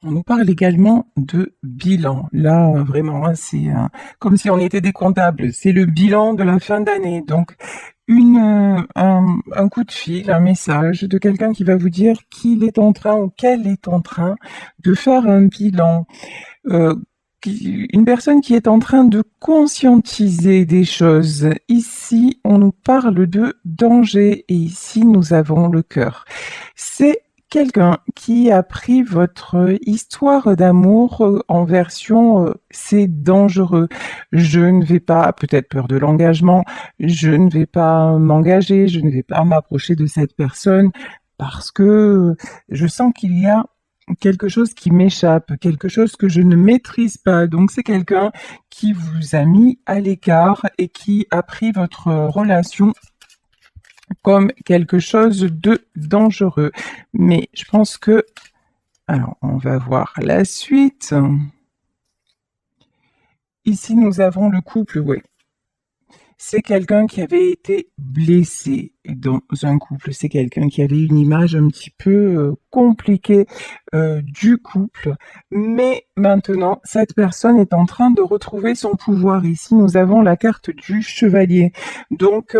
On nous parle également de bilan. Là, vraiment, hein, c'est comme si on était des comptables. C'est le bilan de la fin d'année. Donc, un coup de fil, un message de quelqu'un qui va vous dire qu'il est en train ou qu'elle est en train de faire un bilan. Euh, une personne qui est en train de conscientiser des choses. Ici, on nous parle de danger et ici, nous avons le cœur. C'est quelqu'un qui a pris votre histoire d'amour en version c'est dangereux. Je ne vais pas, peut-être peur de l'engagement, je ne vais pas m'engager, je ne vais pas m'approcher de cette personne parce que je sens qu'il y a quelque chose qui m'échappe, quelque chose que je ne maîtrise pas. Donc c'est quelqu'un qui vous a mis à l'écart et qui a pris votre relation comme quelque chose de dangereux. Mais je pense que... Alors, on va voir la suite. Ici, nous avons le couple, oui. C'est quelqu'un qui avait été blessé dans un couple. C'est quelqu'un qui avait une image un petit peu compliquée du couple. Mais maintenant, cette personne est en train de retrouver son pouvoir. Ici, nous avons la carte du chevalier. Donc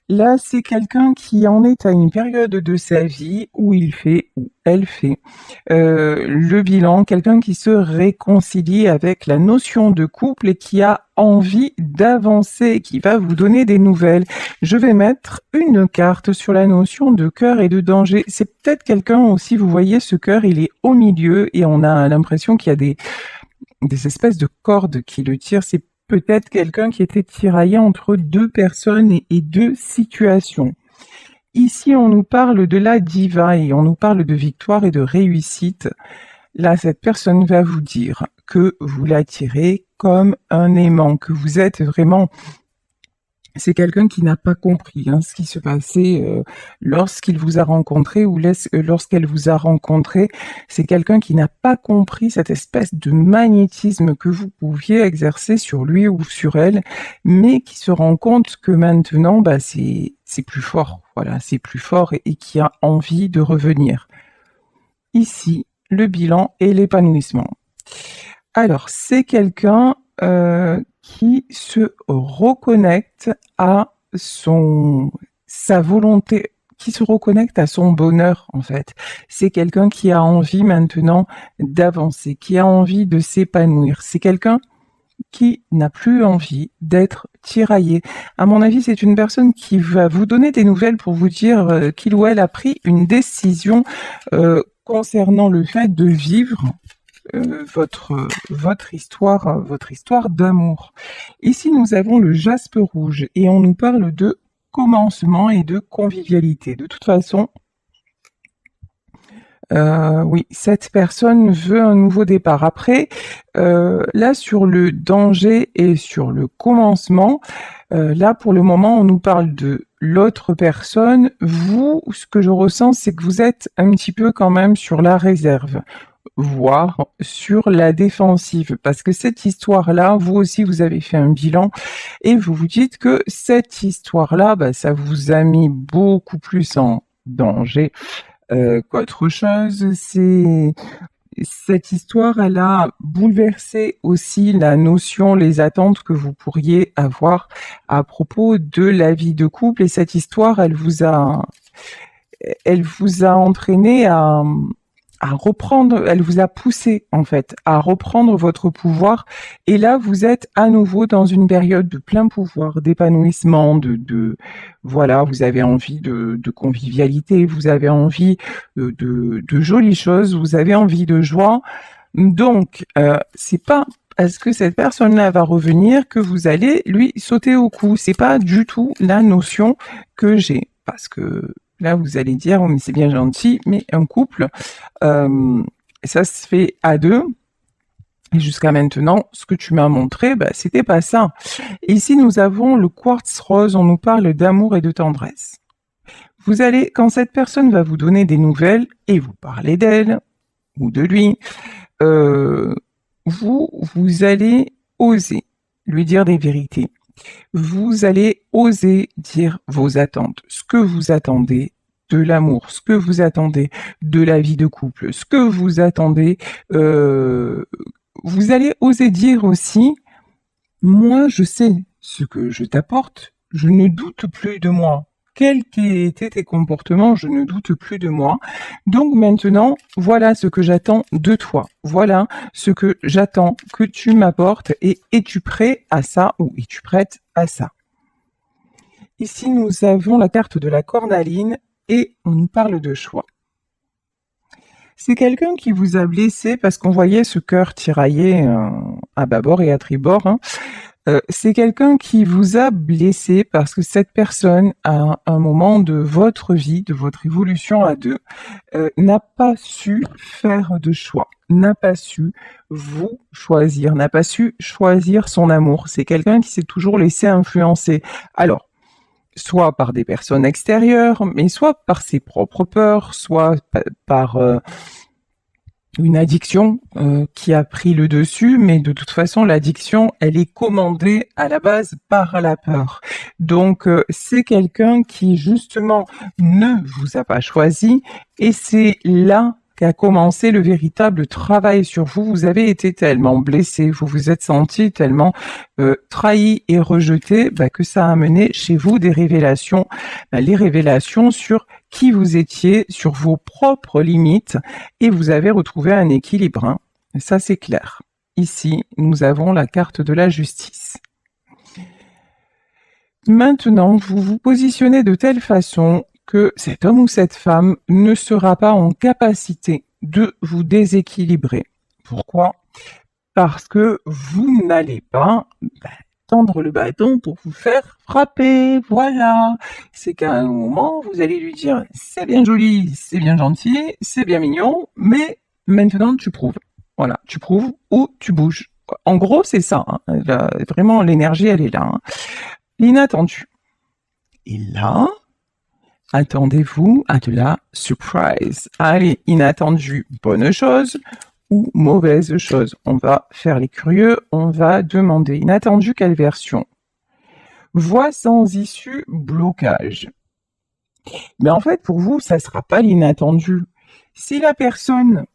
là, c'est quelqu'un qui en est à une période de sa vie où il fait, ou elle fait, le bilan, quelqu'un qui se réconcilie avec la notion de couple et qui a envie d'avancer, qui va vous donner des nouvelles. Je vais mettre une carte sur la notion de cœur et de danger. C'est peut-être quelqu'un aussi, vous voyez, ce cœur, il est au milieu et on a l'impression qu'il y a des espèces de cordes qui le tirent. C'est peut-être quelqu'un qui était tiraillé entre deux personnes et deux situations. Ici, on nous parle de la diva et on nous parle de victoire et de réussite. Là, cette personne va vous dire que vous l'attirez comme un aimant, que vous êtes vraiment... C'est quelqu'un qui n'a pas compris ce qui se passait lorsqu'il vous a rencontré ou lorsqu'elle vous a rencontré. C'est quelqu'un qui n'a pas compris cette espèce de magnétisme que vous pouviez exercer sur lui ou sur elle, mais qui se rend compte que maintenant, c'est plus fort. Voilà, c'est plus fort et qui a envie de revenir. Ici, le bilan et l'épanouissement. Alors, c'est quelqu'un qui se reconnecte à sa volonté, qui se reconnecte à son bonheur, en fait. C'est quelqu'un qui a envie maintenant d'avancer, qui a envie de s'épanouir. C'est quelqu'un qui n'a plus envie d'être tiraillé. À mon avis, c'est une personne qui va vous donner des nouvelles pour vous dire qu'il ou elle a pris une décision concernant le fait de vivre votre histoire d'amour. Ici, nous avons le jaspe rouge et on nous parle de commencement et de convivialité. De toute façon, oui, cette personne veut un nouveau départ. Après, là, sur le danger et sur le commencement, là, pour le moment, on nous parle de l'autre personne. Vous, ce que je ressens, c'est que vous êtes un petit peu quand même sur la réserve, voire sur la défensive, parce que cette histoire-là, vous aussi, vous avez fait un bilan et vous vous dites que cette histoire-là, ça vous a mis beaucoup plus en danger qu'autre chose. Cette histoire, elle a bouleversé aussi la notion, les attentes que vous pourriez avoir à propos de la vie de couple. Et cette histoire, elle vous a entraîné à reprendre, elle vous a poussé en fait à reprendre votre pouvoir. Et là, vous êtes à nouveau dans une période de plein pouvoir, d'épanouissement, voilà, vous avez envie de convivialité, vous avez envie de jolies choses, vous avez envie de joie. Donc, c'est pas parce que cette personne-là va revenir que vous allez lui sauter au cou. C'est pas du tout la notion que j'ai. Parce que là, vous allez dire, oh, mais c'est bien gentil, mais un couple, ça se fait à deux. Et jusqu'à maintenant, ce que tu m'as montré, c'était pas ça. Et ici, nous avons le quartz rose, on nous parle d'amour et de tendresse. Vous allez, quand cette personne va vous donner des nouvelles et vous parler d'elle ou de lui, euh, vous allez oser lui dire des vérités. Vous allez oser dire vos attentes, ce que vous attendez de l'amour, ce que vous attendez de la vie de couple, ce que vous attendez, vous allez oser dire aussi, moi je sais ce que je t'apporte, je ne doute plus de moi. Quels qu'aient été tes comportements, je ne doute plus de moi. Donc maintenant, voilà ce que j'attends de toi. Voilà ce que j'attends que tu m'apportes et es-tu prêt à ça ou es-tu prête à ça? Ici, nous avons la carte de la cornaline et on nous parle de choix. C'est quelqu'un qui vous a blessé parce qu'on voyait ce cœur tiraillé à bâbord et à tribord, hein. C'est quelqu'un qui vous a blessé parce que cette personne, à un moment de votre vie, de votre évolution à deux, n'a pas su faire de choix, n'a pas su vous choisir, n'a pas su choisir son amour. C'est quelqu'un qui s'est toujours laissé influencer. Alors, soit par des personnes extérieures, mais soit par ses propres peurs, soit par une addiction qui a pris le dessus, mais de toute façon, l'addiction, elle est commandée à la base par la peur. Donc, c'est quelqu'un qui, justement, ne vous a pas choisi, et c'est là qu'a commencé le véritable travail sur vous. Vous avez été tellement blessé, vous vous êtes senti tellement trahi et rejeté, que ça a amené chez vous des révélations, les révélations sur qui vous étiez, sur vos propres limites, et vous avez retrouvé un équilibre, hein. Ça, c'est clair. Ici, nous avons la carte de la justice. Maintenant, vous vous positionnez de telle façon que cet homme ou cette femme ne sera pas en capacité de vous déséquilibrer. Pourquoi? Parce que vous n'allez pas tendre le bâton pour vous faire frapper, voilà. C'est qu'à un moment, vous allez lui dire, c'est bien joli, c'est bien gentil, c'est bien mignon, mais maintenant tu prouves. Voilà, tu prouves ou tu bouges. En gros, c'est ça, hein. Là, vraiment, l'énergie, elle est là, hein. L'inattendu. Et là, attendez-vous à de la surprise. Allez, inattendu, bonne chose ou mauvaise chose. On va faire les curieux, on va demander inattendu quelle version. Voie sans issue, blocage. Mais en fait, pour vous, ça sera pas l'inattendu. Si la personne,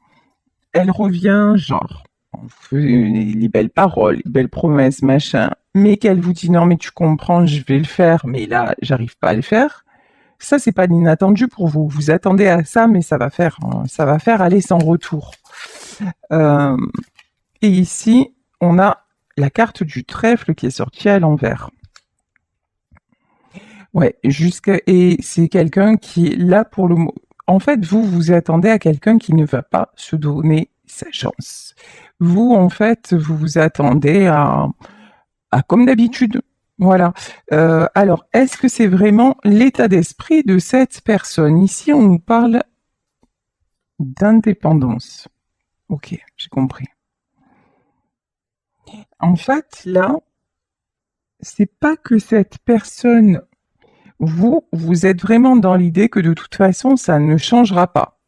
elle revient, genre, on vous fait les belles paroles, les belles promesses, machin, mais qu'elle vous dit non, mais tu comprends, je vais le faire, mais là, j'arrive pas à le faire, ça, c'est pas l'inattendu pour vous. Vous attendez à ça, mais ça va faire aller sans retour. Et ici, on a la carte du trèfle qui est sortie à l'envers. Ouais, et c'est quelqu'un qui est là pour le mot. En fait, vous vous attendez à quelqu'un qui ne va pas se donner sa chance. Vous, en fait, vous vous attendez à comme d'habitude. Voilà. Alors, est-ce que c'est vraiment l'état d'esprit de cette personne? Ici, on nous parle d'indépendance. Ok, j'ai compris. En fait, là, c'est pas que cette personne, vous êtes vraiment dans l'idée que de toute façon, ça ne changera pas.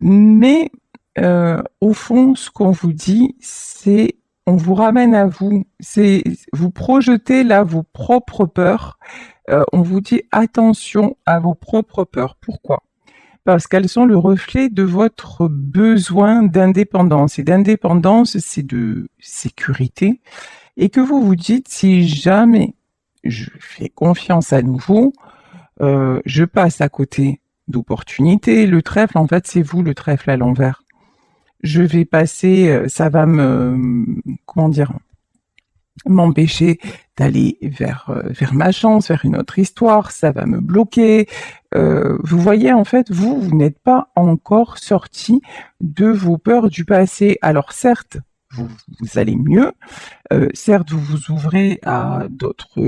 Mais au fond, ce qu'on vous dit, c'est on vous ramène à vous. C'est vous projetez là vos propres peurs. On vous dit attention à vos propres peurs. Pourquoi? Parce qu'elles sont le reflet de votre besoin d'indépendance. Et d'indépendance, c'est de sécurité. Et que vous vous dites, si jamais je fais confiance à nouveau, je passe à côté d'opportunités. Le trèfle, en fait, c'est vous le trèfle à l'envers. Je vais passer, ça va m'empêcher d'aller vers ma chance, vers une autre histoire, ça va me bloquer. Vous voyez, en fait, vous n'êtes pas encore sorti de vos peurs du passé. Alors certes, vous allez mieux, certes, vous vous ouvrez à d'autres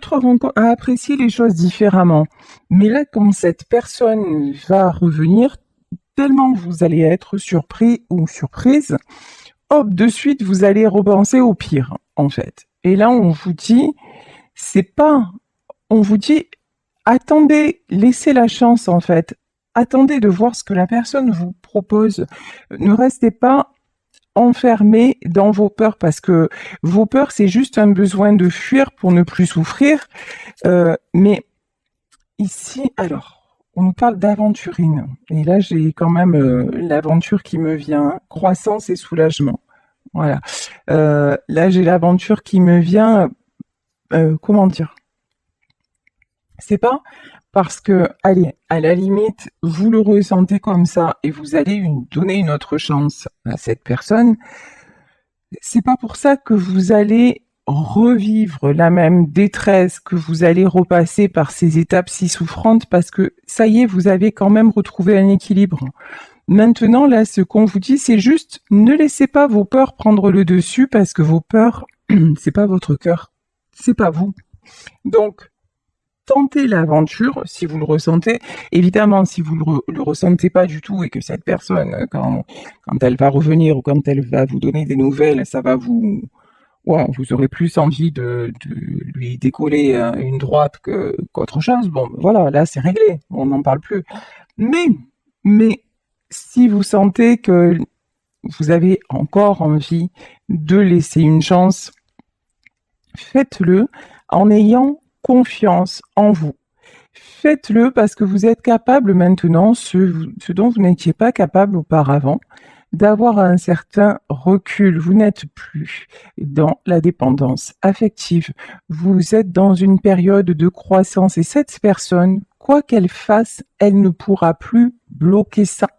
rencontres, à apprécier les choses différemment. Mais là, quand cette personne va revenir, tellement vous allez être surpris ou surprise, hop, de suite, vous allez repenser au pire, en fait. Et là, on vous dit, on vous dit, attendez, laissez la chance, en fait. Attendez de voir ce que la personne vous propose. Ne restez pas enfermé dans vos peurs, parce que vos peurs, c'est juste un besoin de fuir pour ne plus souffrir. Mais Ici, alors, on nous parle d'aventurine. Et là, j'ai quand même l'aventure qui me vient, croissance et soulagement. Voilà. Là, j'ai l'aventure qui me vient, comment dire? C'est pas parce que, allez, à la limite, vous le ressentez comme ça et vous allez donner une autre chance à cette personne. C'est pas pour ça que vous allez revivre la même détresse, que vous allez repasser par ces étapes si souffrantes, parce que ça y est, vous avez quand même retrouvé un équilibre. Maintenant, là, ce qu'on vous dit, c'est juste ne laissez pas vos peurs prendre le dessus, parce que vos peurs, c'est pas votre cœur, c'est pas vous. Donc, tentez l'aventure si vous le ressentez. Évidemment, si vous le ressentez pas du tout et que cette personne, quand elle va revenir ou quand elle va vous donner des nouvelles, ça va ouais, vous aurez plus envie de lui décoller une droite qu'autre chose. Bon, voilà, là c'est réglé, on n'en parle plus. Mais, si vous sentez que vous avez encore envie de laisser une chance, faites-le en ayant confiance en vous. Faites-le parce que vous êtes capable maintenant, ce dont vous n'étiez pas capable auparavant, d'avoir un certain recul. Vous n'êtes plus dans la dépendance affective. Vous êtes dans une période de croissance et cette personne, quoi qu'elle fasse, elle ne pourra plus bloquer ça.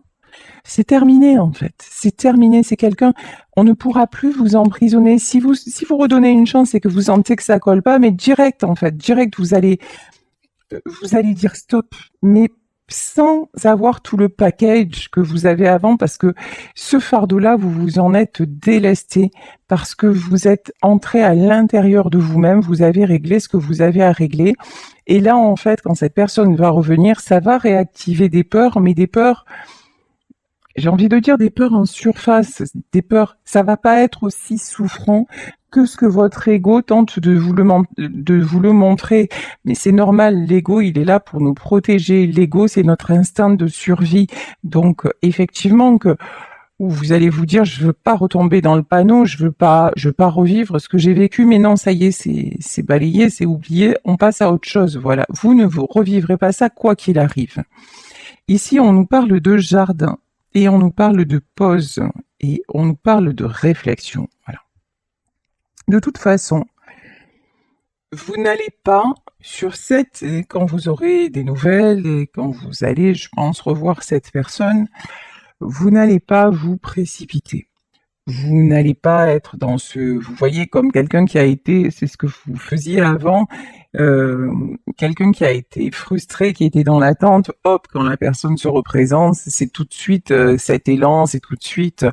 C'est terminé en fait. C'est terminé. C'est quelqu'un. On ne pourra plus vous emprisonner. Si vous redonnez une chance et que vous sentez que ça colle pas, mais direct en fait, direct vous allez dire stop. Mais sans avoir tout le package que vous avez avant, parce que ce fardeau-là, vous vous en êtes délesté, parce que vous êtes entré à l'intérieur de vous-même, vous avez réglé ce que vous avez à régler. Et là, en fait, quand cette personne va revenir, ça va réactiver des peurs, mais des peurs, j'ai envie de dire des peurs en surface, des peurs, ça va pas être aussi souffrant que ce que votre ego tente de vous le montrer. Mais c'est normal, l'ego, il est là pour nous protéger. L'ego, c'est notre instinct de survie. Donc, effectivement, que vous allez vous dire, je veux pas retomber dans le panneau, je veux pas revivre ce que j'ai vécu, mais non, ça y est, c'est balayé, c'est oublié, on passe à autre chose. Voilà. Vous ne vous revivrez pas ça, quoi qu'il arrive. Ici, on nous parle de jardin. Et on nous parle de pause et on nous parle de réflexion. Voilà. De toute façon, vous n'allez pas sur cette, et quand vous aurez des nouvelles et quand vous allez, je pense, revoir cette personne, vous n'allez pas vous précipiter. Vous n'allez pas être vous voyez, comme quelqu'un qui a été, c'est ce que vous faisiez avant, quelqu'un qui a été frustré, qui était dans l'attente, hop, quand la personne se représente, c'est tout de suite cet élan, c'est tout de suite,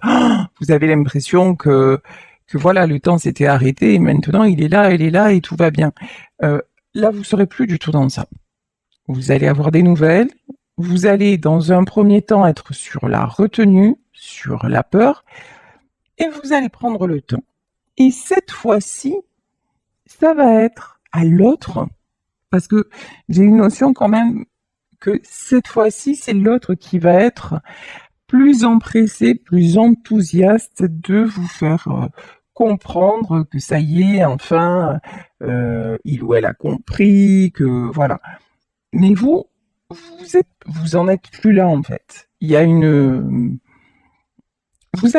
vous avez l'impression que voilà, le temps s'était arrêté et maintenant il est là et tout va bien. Là, vous serez plus du tout dans ça. Vous allez avoir des nouvelles, vous allez dans un premier temps être sur la retenue, sur la peur, et vous allez prendre le temps. Et cette fois-ci, ça va être à l'autre, parce que j'ai une notion quand même que cette fois-ci, c'est l'autre qui va être plus empressé, plus enthousiaste de vous faire comprendre que ça y est, enfin, il ou elle a compris, que voilà. Mais vous en êtes plus là en fait. Il y a vous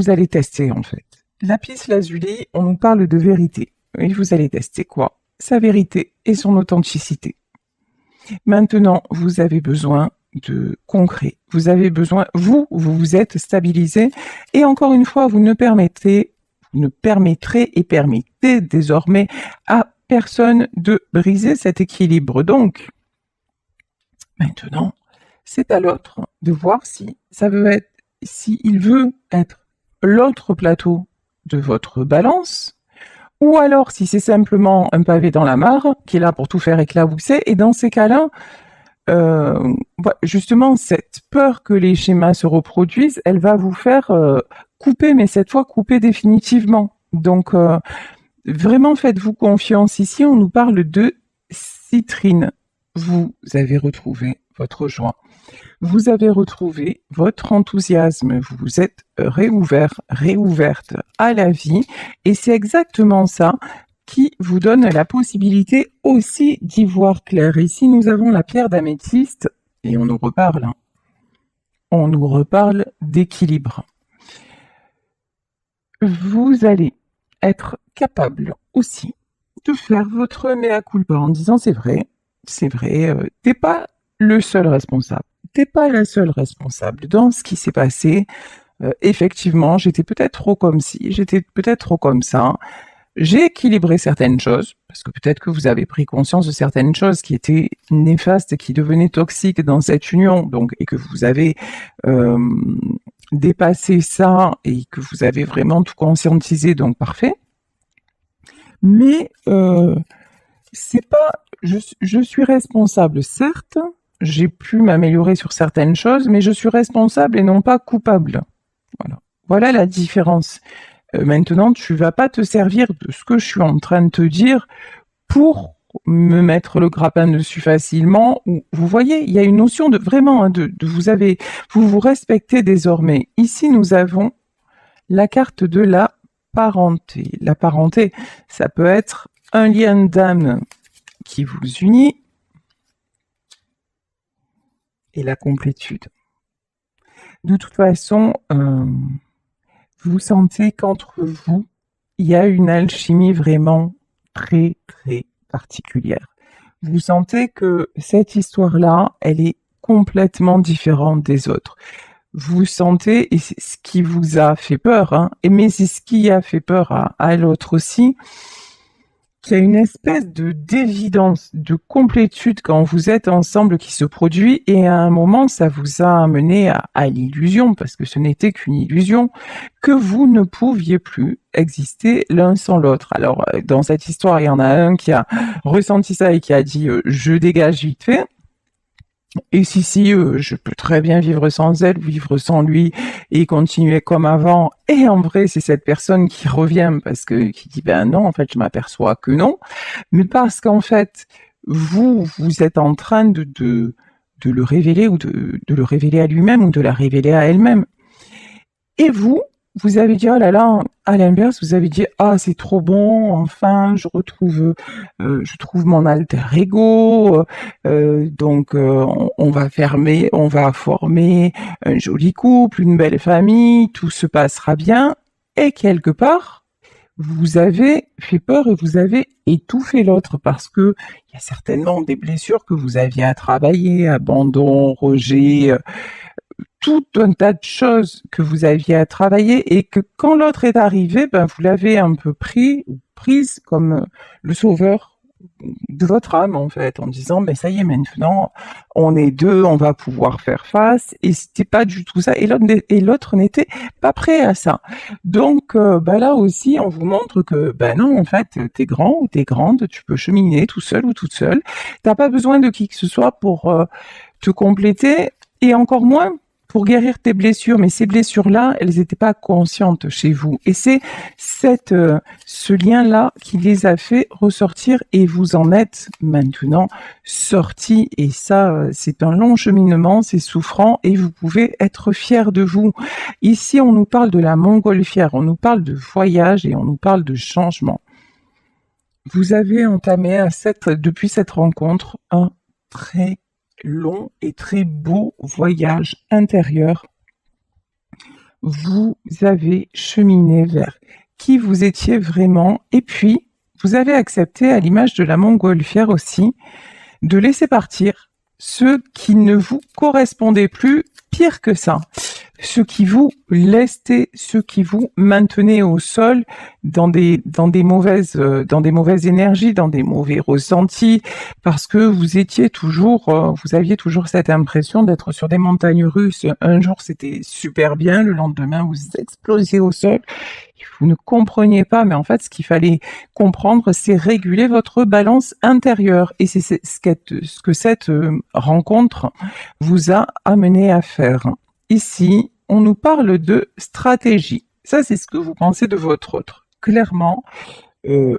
allez tester en fait. Lapis lazuli, on nous parle de vérité. Et vous allez tester quoi? Sa vérité et son authenticité. Maintenant, vous avez besoin de concret. Vous avez besoin, vous vous êtes stabilisé. Et encore une fois, vous ne permettrez et permettez désormais à personne de briser cet équilibre. Donc, maintenant, c'est à l'autre de voir s'il veut être l'autre plateau de votre balance, ou alors si c'est simplement un pavé dans la mare qui est là pour tout faire éclabousser. Et dans ces cas-là, justement, cette peur que les schémas se reproduisent, elle va vous faire couper, mais cette fois couper définitivement. Donc, vraiment, faites-vous confiance. Ici, on nous parle de citrine. Vous avez retrouvé votre joie. Vous avez retrouvé votre enthousiasme. Vous vous êtes réouverte à la vie. Et c'est exactement ça qui vous donne la possibilité aussi d'y voir clair. Ici, nous avons la pierre d'améthyste et on nous reparle. On nous reparle d'équilibre. Vous allez être capable aussi de faire votre mea culpa en disant c'est vrai, t'es pas le seul responsable, t'es pas la seule responsable dans ce qui s'est passé. Effectivement, j'étais peut-être trop comme ci, j'étais peut-être trop comme ça. J'ai équilibré certaines choses, parce que peut-être que vous avez pris conscience de certaines choses qui étaient néfastes et qui devenaient toxiques dans cette union, donc, et que vous avez dépassé ça et que vous avez vraiment tout conscientisé, donc parfait. Mais c'est pas, je suis responsable, certes, j'ai pu m'améliorer sur certaines choses, mais je suis responsable et non pas coupable. Voilà la différence. Maintenant, tu vas pas te servir de ce que je suis en train de te dire pour me mettre le grappin dessus facilement. Vous voyez, il y a une notion de vraiment, hein, vous vous respectez désormais. Ici, nous avons la carte de la parenté. La parenté, ça peut être un lien d'âme qui vous unit et la complétude. De toute façon, vous sentez qu'entre vous, il y a une alchimie vraiment très, très particulière. Vous sentez que cette histoire-là, elle est complètement différente des autres. Vous sentez, et c'est ce qui vous a fait peur, hein, mais c'est ce qui a fait peur à l'autre aussi, qu'il y a une espèce d'évidence, de complétude quand vous êtes ensemble qui se produit, et à un moment, ça vous a amené à l'illusion, parce que ce n'était qu'une illusion, que vous ne pouviez plus exister l'un sans l'autre. Alors, dans cette histoire, il y en a un qui a ressenti ça et qui a dit je dégage vite fait. Et si, je peux très bien vivre sans elle, vivre sans lui et continuer comme avant. Et en vrai, c'est cette personne qui revient parce que, qui dit, ben non, en fait, je m'aperçois que non. Mais parce qu'en fait, vous êtes en train de le révéler ou de le révéler à lui-même ou de la révéler à elle-même. Et vous avez dit, oh là là, à l'inverse, vous avez dit, ah, c'est trop bon, enfin, je trouve mon alter ego, donc on va former un joli couple, une belle famille, tout se passera bien. Et quelque part, vous avez fait peur et vous avez étouffé l'autre parce que il y a certainement des blessures que vous aviez à travailler, abandon, rejet, tout un tas de choses que vous aviez à travailler et que quand l'autre est arrivé, ben vous l'avez un peu prise comme le sauveur de votre âme en fait, en disant mais ça y est maintenant on est deux, on va pouvoir faire face et c'était pas du tout ça et l'autre n'était pas prêt à ça. Donc ben là aussi on vous montre que ben non en fait t'es grand ou t'es grande, tu peux cheminer tout seul ou toute seule, t'as pas besoin de qui que ce soit pour te compléter et encore moins pour guérir tes blessures, mais ces blessures-là, elles n'étaient pas conscientes chez vous. Et c'est ce lien-là qui les a fait ressortir et vous en êtes maintenant sortis. Et ça, c'est un long cheminement, c'est souffrant et vous pouvez être fiers de vous. Ici, on nous parle de la montgolfière, on nous parle de voyage et on nous parle de changement. Vous avez entamé depuis cette rencontre un très long et très beau voyage intérieur. Vous avez cheminé vers qui vous étiez vraiment et puis vous avez accepté, à l'image de la montgolfière aussi, de laisser partir ceux qui ne vous correspondaient plus, pire que ça, ceux qui vous lestaient, ceux qui vous maintenaient au sol dans des mauvaises énergies, dans des mauvais ressentis, parce que vous aviez toujours cette impression d'être sur des montagnes russes. Un jour c'était super bien, le lendemain vous explosiez au sol. Vous ne compreniez pas, mais en fait, ce qu'il fallait comprendre, c'est réguler votre balance intérieure. Et c'est ce que cette rencontre vous a amené à faire. Ici, on nous parle de stratégie. Ça, c'est ce que vous pensez de votre autre. Clairement,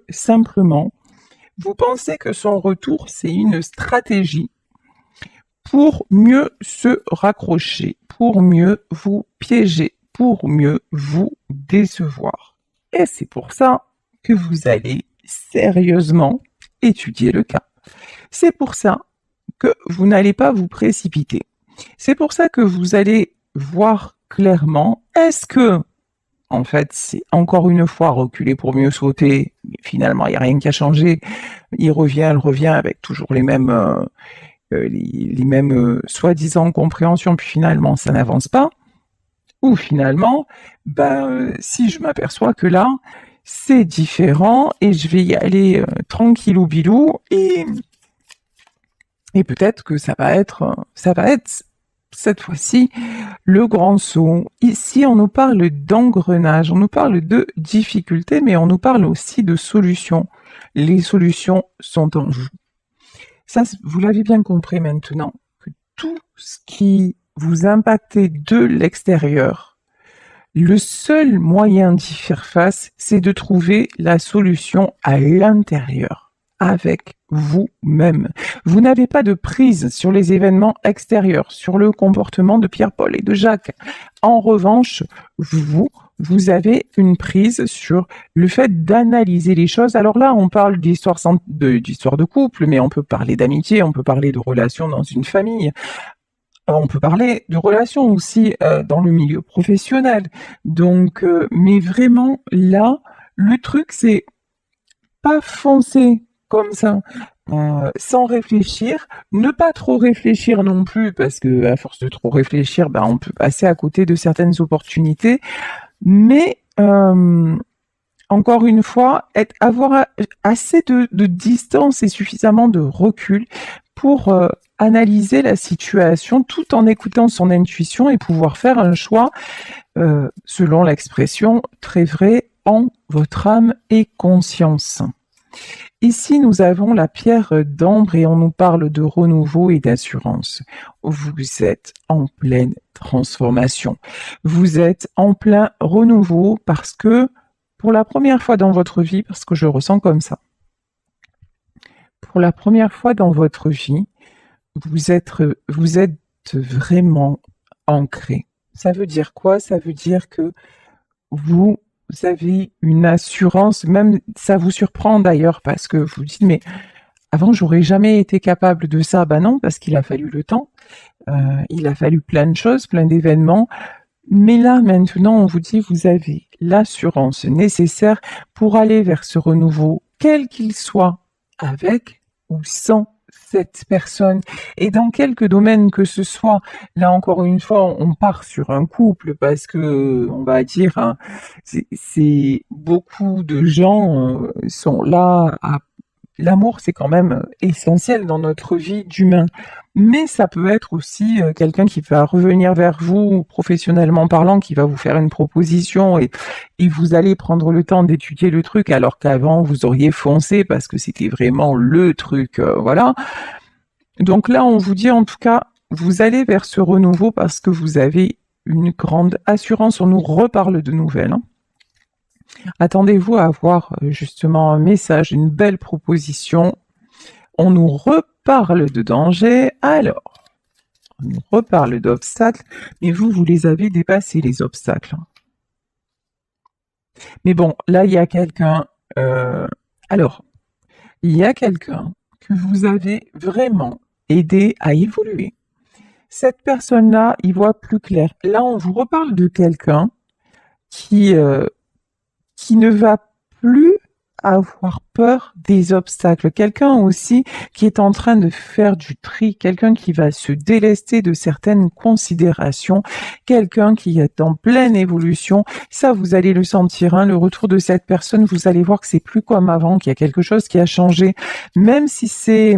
simplement, vous pensez que son retour, c'est une stratégie pour mieux se raccrocher, pour mieux vous piéger, pour mieux vous décevoir. Et c'est pour ça que vous allez sérieusement étudier le cas. C'est pour ça que vous n'allez pas vous précipiter. C'est pour ça que vous allez voir clairement, est-ce que, en fait, c'est encore une fois reculer pour mieux sauter, mais finalement, il n'y a rien qui a changé. Elle revient avec toujours les mêmes soi-disant compréhensions, puis finalement, ça n'avance pas. Ou finalement, si je m'aperçois que là, c'est différent et je vais y aller tranquillou bilou et peut-être que ça va être cette fois-ci le grand saut. Ici, on nous parle d'engrenage, on nous parle de difficultés, mais on nous parle aussi de solutions. Les solutions sont en vous. Ça, vous l'avez bien compris maintenant, que tout ce qui vous impactait de l'extérieur, le seul moyen d'y faire face, c'est de trouver la solution à l'intérieur, avec vous-même. Vous n'avez pas de prise sur les événements extérieurs, sur le comportement de Pierre-Paul et de Jacques. En revanche, vous avez une prise sur le fait d'analyser les choses. Alors là, on parle d'histoire de couple, mais on peut parler d'amitié, on peut parler de relations dans une famille. On peut parler de relations aussi dans le milieu professionnel. Donc, mais vraiment, là, le truc, c'est pas foncer comme ça, sans réfléchir, ne pas trop réfléchir non plus, parce que à force de trop réfléchir, on peut passer à côté de certaines opportunités. Mais encore une fois, avoir assez de distance et suffisamment de recul pour analyser la situation tout en écoutant son intuition et pouvoir faire un choix, selon l'expression très vrai, en votre âme et conscience. Ici, nous avons la pierre d'ambre et on nous parle de renouveau et d'assurance. Vous êtes en pleine transformation. Vous êtes en plein renouveau parce que, pour la première fois dans votre vie, parce que je le ressens comme ça, pour la première fois dans votre vie, vous êtes vraiment ancré. Ça veut dire quoi? Ça veut dire que vous avez une assurance, même ça vous surprend d'ailleurs parce que vous dites mais avant j'aurais jamais été capable de ça. Ben non, parce qu'il a fallu le temps, il a fallu plein de choses, plein d'événements. Mais là maintenant on vous dit vous avez l'assurance nécessaire pour aller vers ce renouveau, quel qu'il soit, avec ou sans cette personne et dans quelque domaine que ce soit. Là encore une fois, on part sur un couple parce que on va dire c'est beaucoup de gens sont là à l'amour, c'est quand même essentiel dans notre vie d'humain. Mais ça peut être aussi quelqu'un qui va revenir vers vous, professionnellement parlant, qui va vous faire une proposition et vous allez prendre le temps d'étudier le truc alors qu'avant vous auriez foncé parce que c'était vraiment le truc, voilà. Donc là, on vous dit en tout cas, vous allez vers ce renouveau parce que vous avez une grande assurance. On nous reparle de nouvelles, hein. Attendez-vous à avoir justement un message, une belle proposition. On nous reparle de danger. Alors, on nous reparle d'obstacles, mais vous les avez dépassés, les obstacles. Mais bon, là, il y a quelqu'un... alors, il y a quelqu'un que vous avez vraiment aidé à évoluer. Cette personne-là, il voit plus clair. Là, on vous reparle de quelqu'un qui ne va plus avoir peur des obstacles. Quelqu'un aussi qui est en train de faire du tri, quelqu'un qui va se délester de certaines considérations, quelqu'un qui est en pleine évolution. Ça, vous allez le sentir, hein, le retour de cette personne, vous allez voir que c'est plus comme avant, qu'il y a quelque chose qui a changé, même si c'est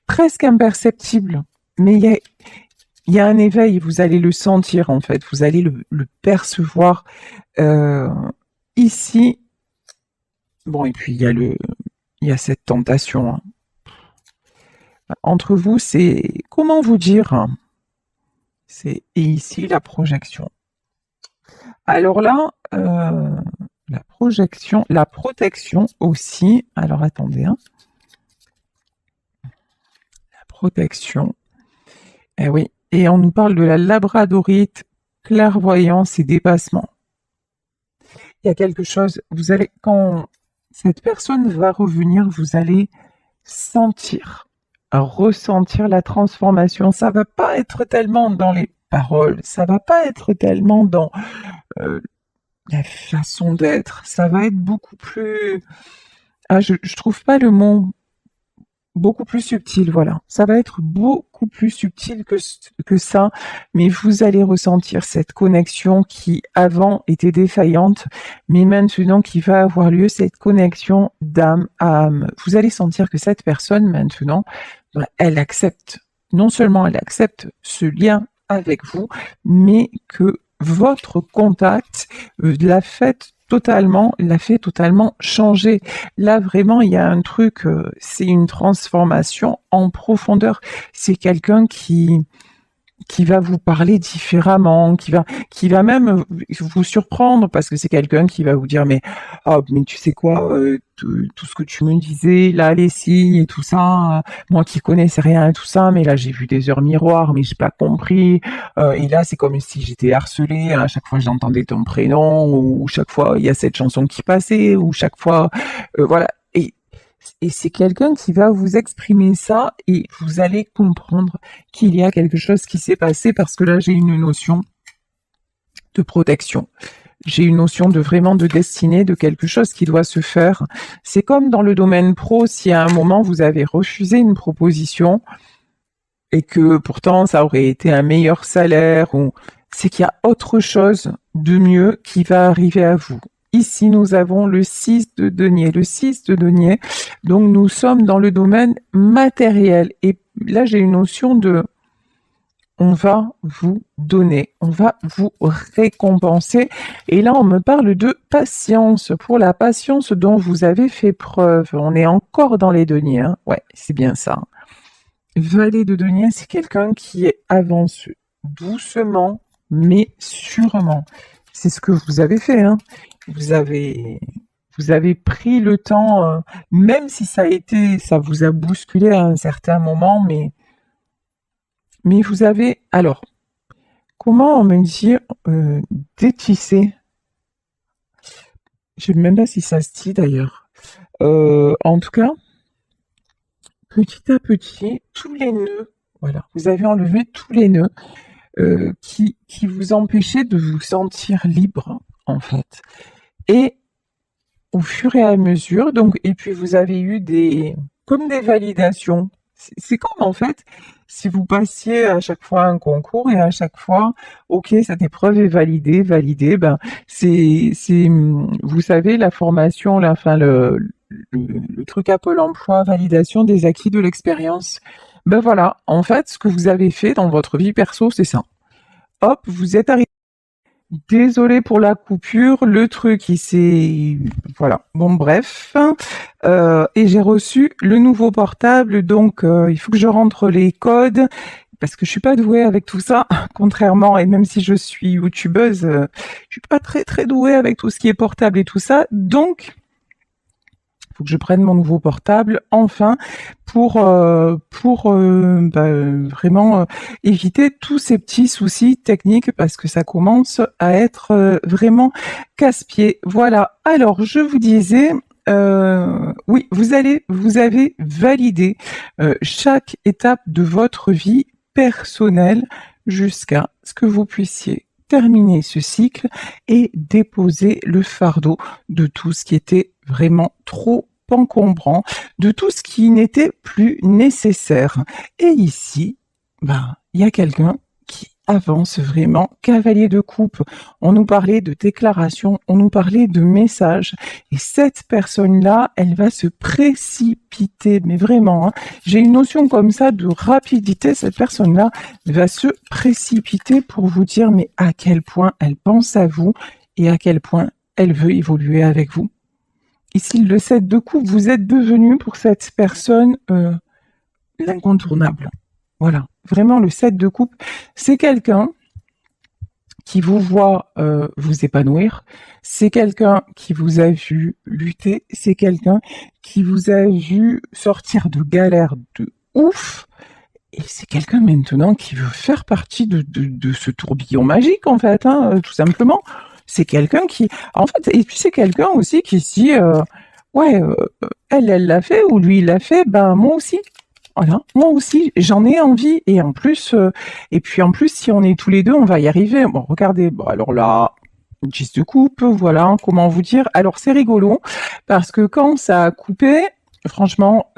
presque imperceptible. Mais il y a un éveil, vous allez le sentir en fait, vous allez le percevoir. Ici, bon, et puis il y a cette tentation, hein. Entre vous, c'est, comment vous dire, hein, et ici la projection. Alors là, la projection, la protection aussi. Alors attendez, hein. La protection. Eh oui. Et on nous parle de la labradorite, clairvoyance et dépassement. Il y a quelque chose, vous allez, Cette personne va revenir, vous allez sentir, ressentir la transformation. Ça va pas être tellement dans les paroles, ça va pas être tellement dans euh, la façon d'être, ça va être beaucoup plus... Ah, je trouve pas le mot beaucoup plus subtil, voilà. Ça va être beaucoup plus subtil que ça, mais vous allez ressentir cette connexion qui avant était défaillante, mais maintenant qui va avoir lieu, cette connexion d'âme à âme. Vous allez sentir que cette personne maintenant, elle accepte, non seulement elle accepte ce lien avec vous, mais que votre contact l'a fait totalement changer. Là, vraiment, il y a un truc, c'est une transformation en profondeur. C'est quelqu'un qui va vous parler différemment, qui va même vous surprendre parce que c'est quelqu'un qui va vous dire mais tu sais quoi, tout ce que tu me disais là, les signes et tout ça, moi qui connaissais rien à tout ça, mais là j'ai vu des heures miroirs, mais j'ai pas compris, et là c'est comme si j'étais harcelée à chaque fois que j'entendais ton prénom ou chaque fois il y a cette chanson qui passait ou chaque fois voilà. Et c'est quelqu'un qui va vous exprimer ça et vous allez comprendre qu'il y a quelque chose qui s'est passé parce que là, j'ai une notion de protection. J'ai une notion de vraiment de destinée, de quelque chose qui doit se faire. C'est comme dans le domaine pro, si à un moment vous avez refusé une proposition et que pourtant ça aurait été un meilleur salaire ou c'est qu'il y a autre chose de mieux qui va arriver à vous. Ici, nous avons le 6 de denier. Le 6 de denier, donc nous sommes dans le domaine matériel. Et là, j'ai une notion de on va vous donner, on va vous récompenser. Et là, on me parle de patience. Pour la patience dont vous avez fait preuve, on est encore dans les deniers. Hein. Ouais, c'est bien ça. Valet de denier, c'est quelqu'un qui avance doucement, mais sûrement. C'est ce que vous avez fait. Hein. Vous avez, vous avez pris le temps, même si ça vous a bousculé à un certain moment, mais vous avez, alors, comment on me dit détisser? Je ne sais même pas si ça se dit d'ailleurs. En tout cas, petit à petit, tous les nœuds, voilà, vous avez enlevé tous les nœuds qui vous empêchaient de vous sentir libre, en fait. Et au fur et à mesure, donc, et puis vous avez eu comme des validations. C'est comme en fait, si vous passiez à chaque fois un concours et à chaque fois, ok, cette épreuve est validée, ben, vous savez, la formation, là, enfin, le truc à Pôle emploi, validation des acquis de l'expérience. Ben voilà, en fait, ce que vous avez fait dans votre vie perso, c'est ça. Hop, vous êtes arrivé. Désolée pour la coupure, le truc il s'est... Voilà, bon bref. Et j'ai reçu le nouveau portable, donc il faut que je rentre les codes, parce que je suis pas douée avec tout ça, contrairement, et même si je suis youtubeuse, je suis pas très très douée avec tout ce qui est portable et tout ça, donc faut que je prenne mon nouveau portable enfin pour vraiment éviter tous ces petits soucis techniques parce que ça commence à être vraiment casse-pied. Voilà. Alors je vous disais. Oui, vous avez validé chaque étape de votre vie personnelle jusqu'à ce que vous puissiez terminer ce cycle et déposer le fardeau de tout ce qui était vraiment trop encombrant, de tout ce qui n'était plus nécessaire. Et ici, il y a quelqu'un qui avance vraiment, cavalier de coupe. On nous parlait de déclaration, on nous parlait de message. Et cette personne-là, elle va se précipiter, mais vraiment, hein, j'ai une notion comme ça de rapidité. Cette personne-là va se précipiter pour vous dire, mais à quel point elle pense à vous et à quel point elle veut évoluer avec vous. Ici, le 7 de coupe, vous êtes devenu pour cette personne l'incontournable. Voilà, vraiment le 7 de coupe, c'est quelqu'un qui vous voit vous épanouir, c'est quelqu'un qui vous a vu lutter, c'est quelqu'un qui vous a vu sortir de galères de ouf, et c'est quelqu'un maintenant qui veut faire partie de ce tourbillon magique, en fait, hein, tout simplement. C'est quelqu'un qui... En fait, et puis c'est quelqu'un aussi qui dit... Ouais, elle l'a fait ou lui il l'a fait, ben moi aussi. Voilà, moi aussi, j'en ai envie et puis en plus, si on est tous les deux, on va y arriver. Bon, regardez, bon alors là, 10 de coupe, voilà, comment vous dire. Alors c'est rigolo parce que quand ça a coupé, franchement,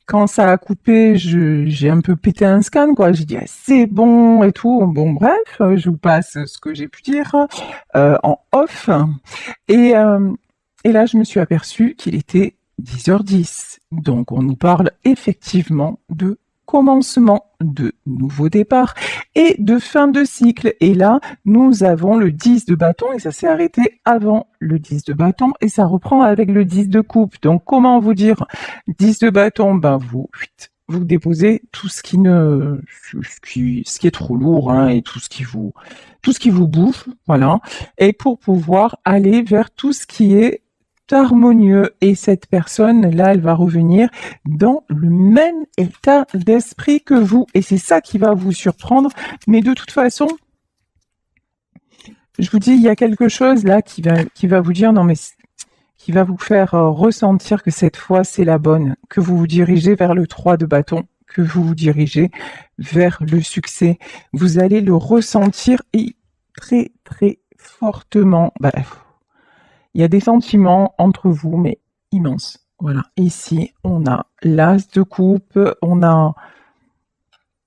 quand ça a coupé, j'ai un peu pété un scan, quoi. J'ai dit ah, c'est bon et tout. Bon bref, je vous passe ce que j'ai pu dire en off. Et, euh, et là, je me suis aperçue qu'il était 10h10. Donc, on nous parle effectivement de commencement de nouveau départ et de fin de cycle. Et là, nous avons le 10 de bâton et ça s'est arrêté avant le 10 de bâton et ça reprend avec le 10 de coupe. Donc, comment vous dire 10 de bâton, ben vous déposez tout ce qui ne, ce qui est trop lourd, hein, et tout ce qui vous bouffe, voilà, et pour pouvoir aller vers tout ce qui est harmonieux. Et cette personne-là, elle va revenir dans le même état d'esprit que vous. Et c'est ça qui va vous surprendre. Mais de toute façon, je vous dis, il y a quelque chose là qui va vous dire, non mais qui va vous faire ressentir que cette fois c'est la bonne, que vous vous dirigez vers le 3 de bâton, que vous vous dirigez vers le succès. Vous allez le ressentir et très très fortement. Bah, il y a des sentiments entre vous, mais immenses. Voilà. Ici, on a l'as de coupe, on a...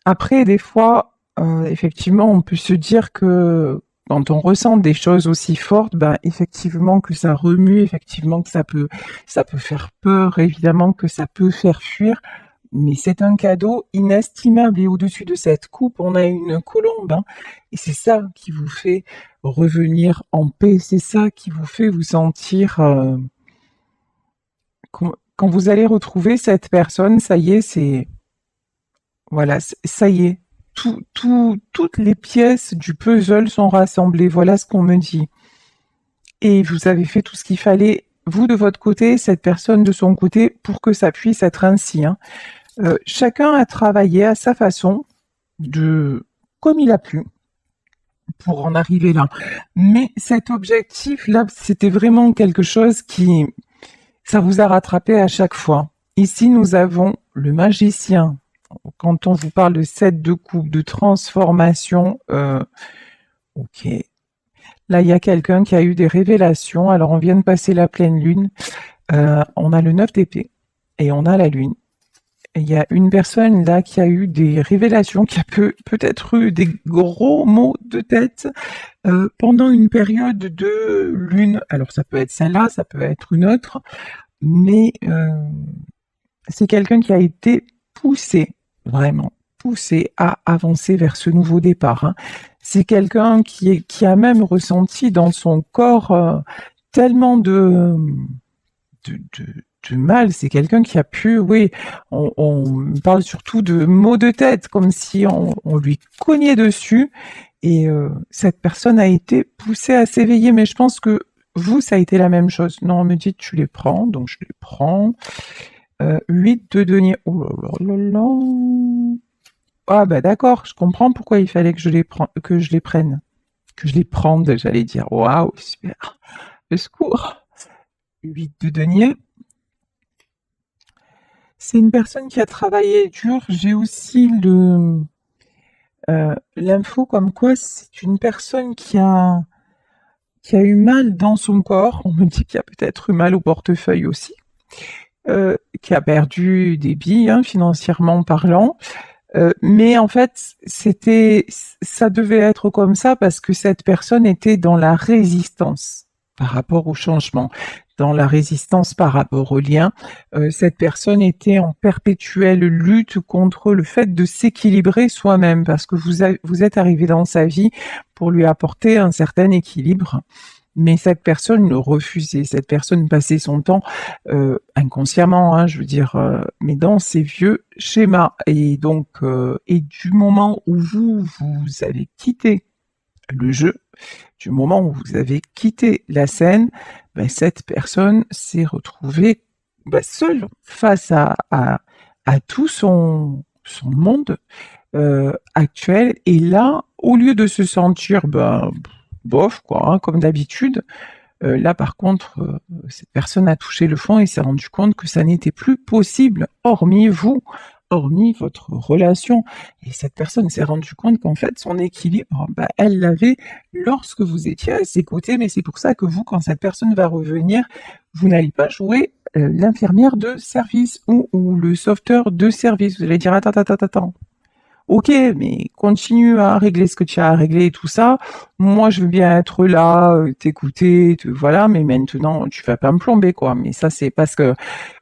Après, des fois, effectivement, on peut se dire que quand on ressent des choses aussi fortes, ben, effectivement que ça remue, effectivement que ça peut faire peur, évidemment que ça peut faire fuir, mais c'est un cadeau inestimable. Et au-dessus de cette coupe, on a une colombe, hein, et c'est ça qui vous fait revenir en paix, c'est ça qui vous fait vous sentir... quand vous allez retrouver cette personne, ça y est, c'est... Voilà, ça y est, toutes les pièces du puzzle sont rassemblées. Voilà ce qu'on me dit. Et vous avez fait tout ce qu'il fallait, vous de votre côté, cette personne de son côté, pour que ça puisse être ainsi, hein. Chacun a travaillé à sa façon, de comme il a pu, pour en arriver là. Mais cet objectif-là, c'était vraiment quelque chose qui, ça vous a rattrapé à chaque fois. Ici, nous avons le magicien. Quand on vous parle de 7 de coupe, de transformation, ok. Là, il y a quelqu'un qui a eu des révélations. Alors, on vient de passer la pleine lune. On a le 9 d'épée et on a la lune. Et il y a une personne là qui a eu des révélations, qui a peut-être eu des gros mots de tête pendant une période de lune. Alors, ça peut être celle-là, ça peut être une autre, mais c'est quelqu'un qui a été poussé, vraiment poussé à avancer vers ce nouveau départ, hein. C'est quelqu'un qui a même ressenti dans son corps tellement de, de, de mal. C'est quelqu'un qui a pu, oui, on parle surtout de maux de tête, comme si on lui cognait dessus. Et cette personne a été poussée à s'éveiller. Mais je pense que vous, ça a été la même chose. Non, on me dit tu les prends, donc je les prends. 8 de denier. Oh là là là là. Ah bah d'accord, je comprends pourquoi il fallait que que je les prenne. Que je les prenne, j'allais dire. Waouh, super. Le secours. 8 de denier. C'est une personne qui a travaillé dur. J'ai aussi l'info comme quoi c'est une personne qui a eu mal dans son corps. On me dit qu'il y a peut-être eu mal au portefeuille aussi. Qui a perdu des billes, hein, financièrement parlant. Mais en fait, ça devait être comme ça parce que cette personne était dans la résistance par rapport au changement, dans la résistance par rapport au lien. Cette personne était en perpétuelle lutte contre le fait de s'équilibrer soi-même parce que vous êtes arrivé dans sa vie pour lui apporter un certain équilibre. Mais cette personne le refusait, cette personne passait son temps inconsciemment, hein, je veux dire, mais dans ces vieux schémas. Et donc, et du moment où vous avez quitté le jeu, du moment où vous avez quitté la scène, ben, cette personne s'est retrouvée seule face à tout son monde actuel. Et là, au lieu de se sentir bof, quoi, hein, comme d'habitude, Là, par contre, cette personne a touché le fond et s'est rendu compte que ça n'était plus possible, hormis vous, hormis votre relation. Et cette personne s'est rendue compte qu'en fait, son équilibre, bah, elle l'avait lorsque vous étiez à ses côtés. Mais c'est pour ça que vous, quand cette personne va revenir, vous n'allez pas jouer l'infirmière de service ou le sauveteur de service. Vous allez dire, attends, attends, attends, attends. Ok, mais continue à régler ce que tu as à régler et tout ça. Moi, je veux bien être là, t'écouter, voilà, mais maintenant, tu vas pas me plomber, quoi. Mais ça, c'est parce que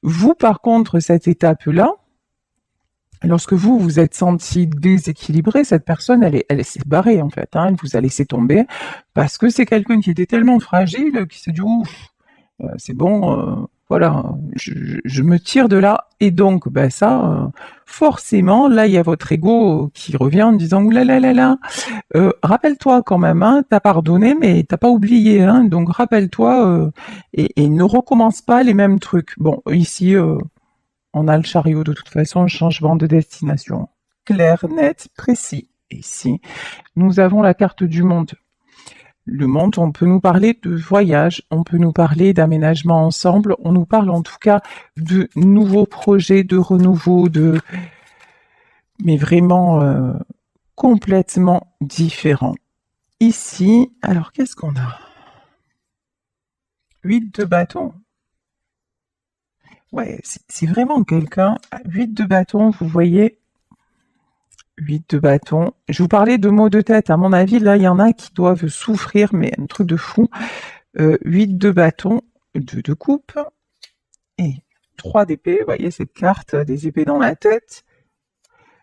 vous, par contre, cette étape-là, lorsque vous vous êtes senti déséquilibré, cette personne, elle s'est barrée, en fait, hein. Elle vous a laissé tomber parce que c'est quelqu'un qui était tellement fragile qui s'est dit, ouf, c'est bon, voilà, je me tire de là. Et donc, ben ça, forcément, là, il y a votre ego qui revient en disant, ouh là là là là, rappelle-toi quand même, hein, t'as pardonné, mais t'as pas oublié, hein, donc rappelle-toi et ne recommence pas les mêmes trucs. Bon, ici, on a le chariot de toute façon, changement de destination. Clair, net, précis. Ici, nous avons la carte du monde. Le monde, on peut nous parler de voyage, on peut nous parler d'aménagement ensemble, on nous parle en tout cas de nouveaux projets, de renouveau, mais vraiment complètement différents. Ici, alors qu'est-ce qu'on a? 8 de bâton. Ouais, c'est vraiment quelqu'un. 8 de bâton, vous voyez, 8 de bâton. Je vous parlais de maux de tête. À mon avis, là, il y en a qui doivent souffrir, mais un truc de fou. 8 de bâton, 2 de coupe et 3 d'épée. Vous voyez cette carte des épées dans la tête.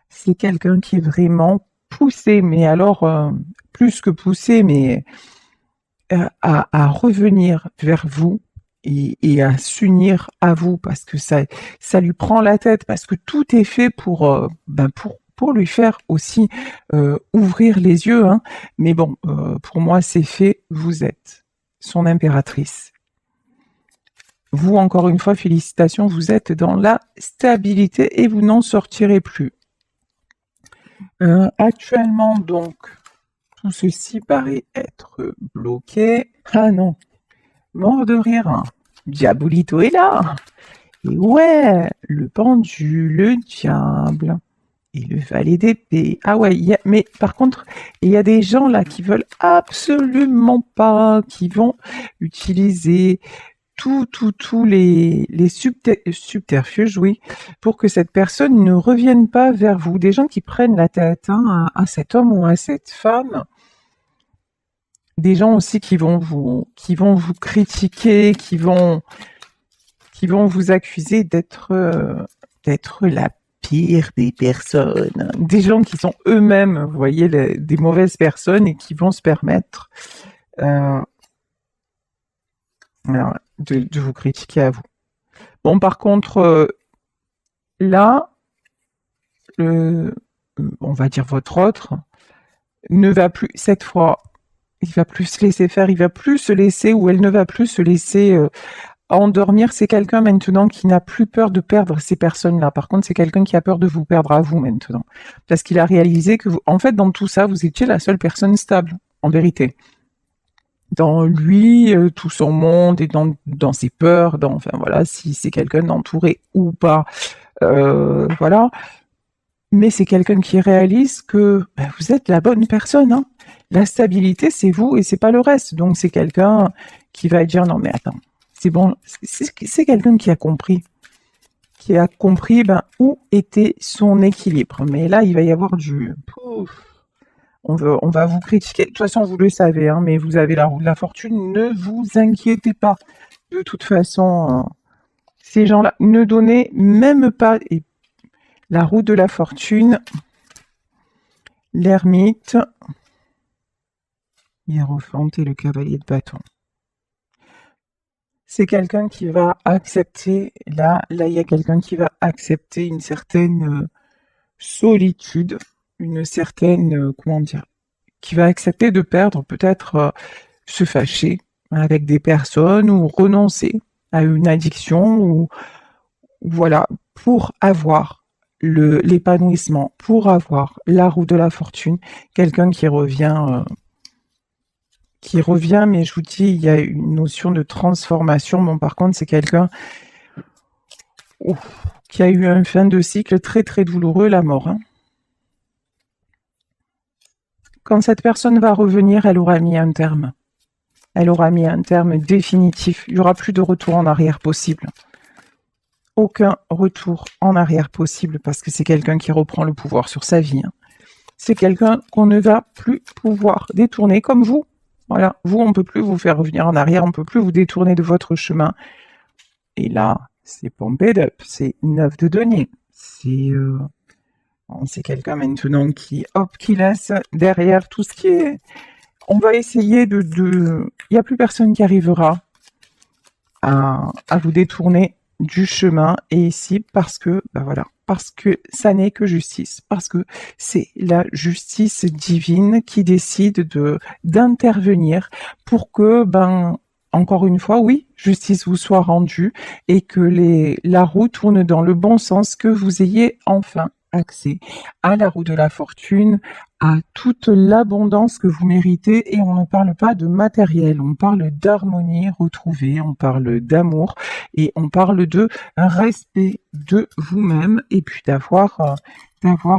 C'est quelqu'un qui est vraiment poussé, mais alors, plus que poussé, mais à revenir vers vous et à s'unir à vous parce que ça lui prend la tête, parce que tout est fait pour lui faire aussi ouvrir les yeux, hein. Mais bon, pour moi, c'est fait, vous êtes son impératrice. Vous, encore une fois, félicitations, vous êtes dans la stabilité et vous n'en sortirez plus. Actuellement, donc, tout ceci paraît être bloqué. Ah non, mort de rire, hein. Diabolito est là. Et ouais, le pendu, le diable et le valet d'épée. Ah ouais, mais par contre, il y a des gens là qui veulent absolument pas, qui vont utiliser tous les subterfuges, oui, pour que cette personne ne revienne pas vers vous. Des gens qui prennent la tête, hein, à cet homme ou à cette femme. Des gens aussi qui vont vous critiquer, qui vont vous accuser d'être la pire des personnes. Des gens qui sont eux-mêmes, vous voyez, des mauvaises personnes et qui vont se permettre alors, de vous critiquer à vous. Bon, par contre, là, on va dire votre autre, ne va plus, cette fois, il va plus se laisser faire, il va plus se laisser, ou elle ne va plus se laisser endormir. C'est quelqu'un maintenant qui n'a plus peur de perdre ces personnes-là. Par contre, c'est quelqu'un qui a peur de vous perdre à vous maintenant. Parce qu'il a réalisé que vous, en fait, dans tout ça, vous étiez la seule personne stable, en vérité. Dans lui, tout son monde et dans ses peurs, enfin voilà, si c'est quelqu'un d'entouré ou pas, voilà. Mais c'est quelqu'un qui réalise que vous êtes la bonne personne, hein. La stabilité, c'est vous et c'est pas le reste. Donc c'est quelqu'un qui va dire non mais attends, c'est bon, c'est quelqu'un qui a compris où était son équilibre. Mais là, il va y avoir du pouf. On va vous critiquer. De toute façon, vous le savez, hein, mais vous avez la roue de la fortune. Ne vous inquiétez pas. De toute façon, ces gens-là, ne donnez même pas la roue de la fortune, l'ermite, Hiérophante et le cavalier de bâton. C'est quelqu'un qui va accepter, là, il y a quelqu'un qui va accepter une certaine solitude, une certaine, comment dire, qui va accepter de perdre, peut-être se fâcher avec des personnes ou renoncer à une addiction ou voilà, pour avoir l'épanouissement, pour avoir la roue de la fortune, quelqu'un qui revient qui revient, mais je vous dis, il y a une notion de transformation. Bon, par contre, c'est quelqu'un qui a eu un fin de cycle très très douloureux, la mort, hein. Quand cette personne va revenir, elle aura mis un terme. Elle aura mis un terme définitif. Il n'y aura plus de retour en arrière possible. Aucun retour en arrière possible parce que c'est quelqu'un qui reprend le pouvoir sur sa vie, hein. C'est quelqu'un qu'on ne va plus pouvoir détourner comme vous. Voilà, vous, on ne peut plus vous faire revenir en arrière, on ne peut plus vous détourner de votre chemin. Et là, c'est pompé up, c'est 9 de denier. C'est quelqu'un maintenant qui laisse derrière tout ce qui est. On va essayer il n'y a plus personne qui arrivera à vous détourner du chemin. Et ici, parce que, ben voilà, parce que ça n'est que justice, parce que c'est la justice divine qui décide d'intervenir pour que, ben, encore une fois, oui, justice vous soit rendue et que la roue tourne dans le bon sens, que vous ayez enfin accès à la roue de la fortune, à toute l'abondance que vous méritez. Et on ne parle pas de matériel, on parle d'harmonie retrouvée, on parle d'amour et on parle de respect de vous-même et puis d'avoir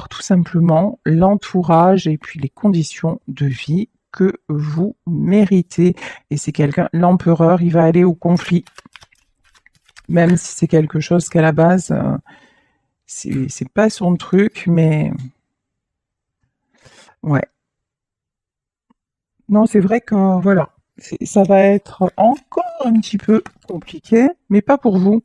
tout simplement l'entourage et puis les conditions de vie que vous méritez. Et c'est quelqu'un, l'empereur, il va aller au conflit, même si c'est quelque chose qu'à la base, c'est pas son truc, mais ouais. Non, c'est vrai que voilà, ça va être encore un petit peu compliqué, mais pas pour vous.